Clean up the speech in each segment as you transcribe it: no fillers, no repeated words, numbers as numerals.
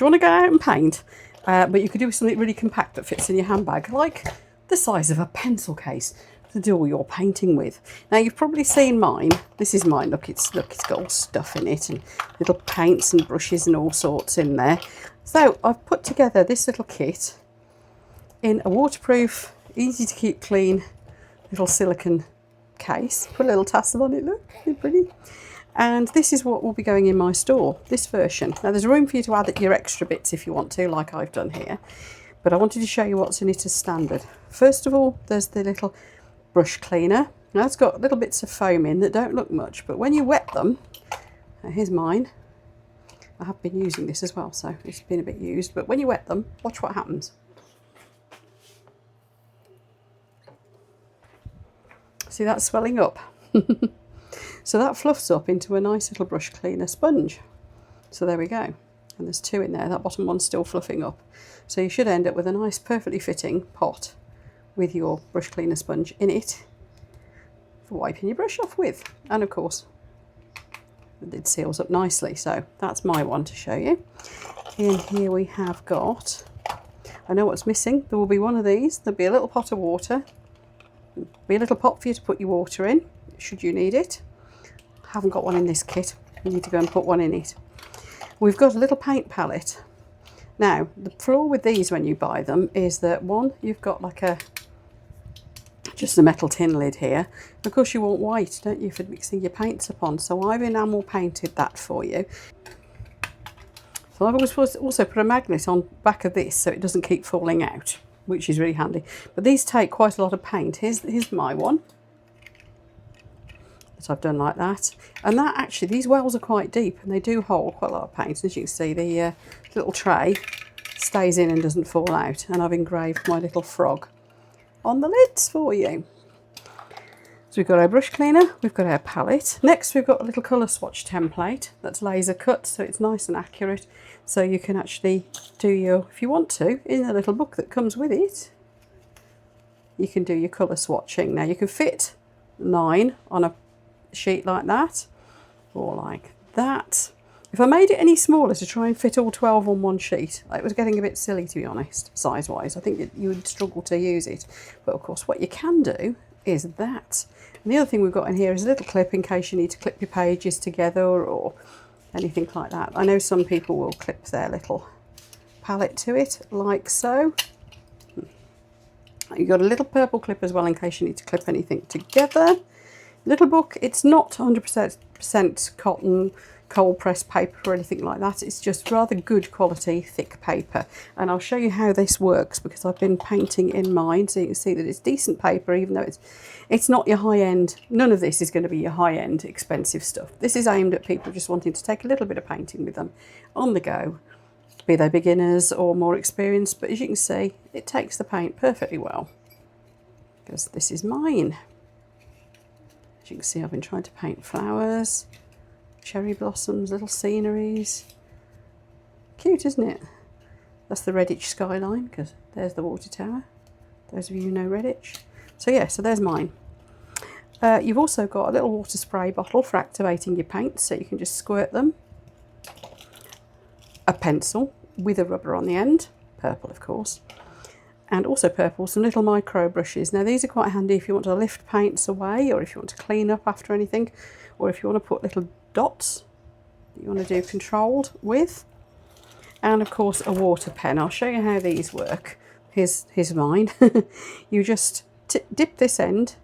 you want to go out and paint? But you could do something really compact that fits in your handbag, like the size of a pencil case to do all your painting with. Now you've probably seen mine. This is mine. Look, it's got all stuff in it and little paints and brushes and all sorts in there. So I've put together this little kit in a waterproof, easy to keep clean little silicone case. Put a little tassel on it. Look, isn't it pretty? And this is what will be going in my store, this version. Now there's room for you to add your extra bits if you want to, like I've done here. But I wanted to show you what's in it as standard. First of all, there's the little brush cleaner. Now it's got little bits of foam in that don't look much, but when you wet them, here's mine. I have been using this as well, so it's been a bit used. But when you wet them, watch what happens. See that swelling up? So that fluffs up into a nice little brush cleaner sponge. So there we go. And there's two in there. That bottom one's still fluffing up. So you should end up with a nice, perfectly fitting pot with your brush cleaner sponge in it for wiping your brush off with. And of course, it seals up nicely. So that's my one to show you. In here we have got, I know what's missing. There will be one of these. There'll be a little pot of water. There'll be a little pot for you to put your water in, should you need it. I haven't got one in this kit. You need to go and put one in it. We've got a little paint palette. Now, the flaw with these when you buy them is that one, you've got like just a metal tin lid here. Of course you want white, don't you, for mixing your paints upon. So I've enamel painted that for you. So I've also put a magnet on the back of this so it doesn't keep falling out, which is really handy. But these take quite a lot of paint. Here's my one. I've done like that, and that actually, these wells are quite deep and they do hold quite a lot of paint. As you can see, the little tray stays in and doesn't fall out, and I've engraved my little frog on the lids for you. So we've got our brush cleaner, we've got our palette. Next we've got a little colour swatch template that's laser cut, so it's nice and accurate, so you can actually do your, if you want to, in the little book that comes with it, you can do your colour swatching. Now you can fit 9 on a sheet like that, or like that. If I made it any smaller to try and fit all 12 on one sheet, it was getting a bit silly, to be honest, size wise. I think you would struggle to use it, but of course what you can do is that. And the other thing we've got in here is a little clip in case you need to clip your pages together or anything like that. I know some people will clip their little palette to it like so. You've got a little purple clip as well in case you need to clip anything together. Little book, it's not 100% cotton, cold pressed paper or anything like that. It's just rather good quality, thick paper. And I'll show you how this works because I've been painting in mine, so you can see that it's decent paper, even though it's not your high end. None of this is going to be your high end expensive stuff. This is aimed at people just wanting to take a little bit of painting with them on the go, be they beginners or more experienced. But as you can see, it takes the paint perfectly well because this is mine. As you can see, I've been trying to paint flowers, cherry blossoms, little sceneries. Cute, isn't it? That's the Redditch skyline, because there's the water tower. Those of you who know Redditch. So yeah, so there's mine. You've also got a little water spray bottle for activating your paints, so you can just squirt them. A pencil with a rubber on the end, purple of course. And also purple, some little micro brushes. Now these are quite handy if you want to lift paints away, or if you want to clean up after anything, or if you want to put little dots that you want to do controlled with. And of course a water pen. I'll show you how these work. Here's mine. You just dip this end,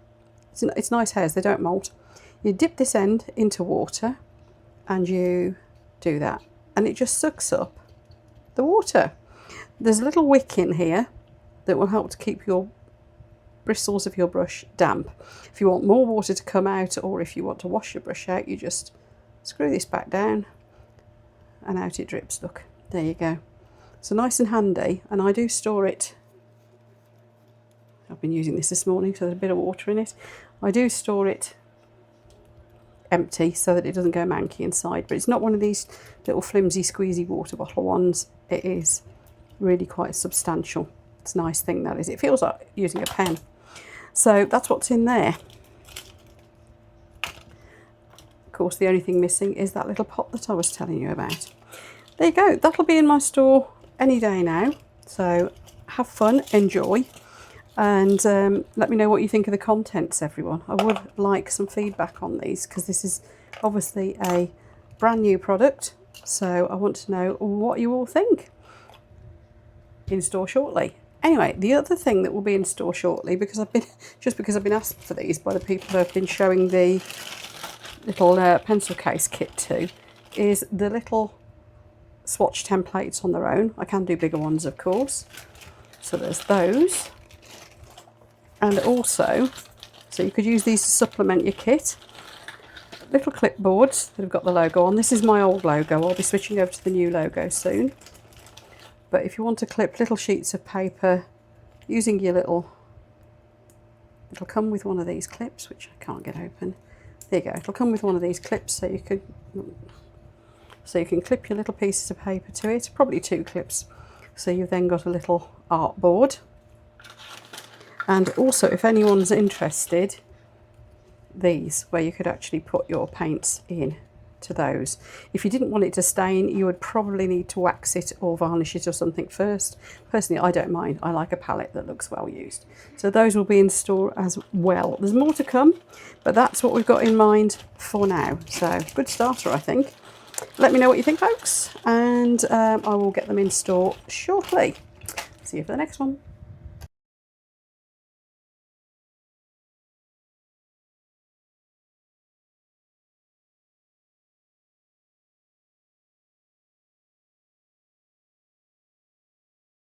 it's nice hairs, they don't molt. You dip this end into water and you do that, and it just sucks up the water. There's a little wick in here that will help to keep your bristles of your brush damp. If you want more water to come out, or if you want to wash your brush out, you just screw this back down and out it drips. Look, there you go. So nice and handy, and I do store it. I've been using this morning, so there's a bit of water in it. I do store it empty so that it doesn't go manky inside, but it's not one of these little flimsy squeezy water bottle ones. It is really quite substantial. It's a nice thing, that is. It feels like using a pen. So that's what's in there. Of course, the only thing missing is that little pot that I was telling you about. there you go. That'll be in my store any day now. So have fun, enjoy, and let me know what you think of the contents, everyone. I would like some feedback on these because this is obviously a brand new product. So I want to know what you all think. In store shortly. Anyway, the other thing that will be in store shortly, because I've been asked for these by the people who have been showing the little pencil case kit to, is the little swatch templates on their own. I can do bigger ones, of course. So there's those. And also, so you could use these to supplement your kit. Little clipboards that have got the logo on. This is my old logo. I'll be switching over to the new logo soon. But if you want to clip little sheets of paper using your it'll come with one of these clips, which I can't get open. There you go. It'll come with one of these clips so you can clip your little pieces of paper to it, probably 2 clips. So you've then got a little art board. And also, if anyone's interested, these, where you could actually put your paints in to those. If you didn't want it to stain, you would probably need to wax it or varnish it or something first. Personally, I don't mind. I like a palette that looks well used. So those will be in store as well. There's more to come, but that's what we've got in mind for now. So good starter, I think. Let me know what you think, folks, and I will get them in store shortly. See you for the next one.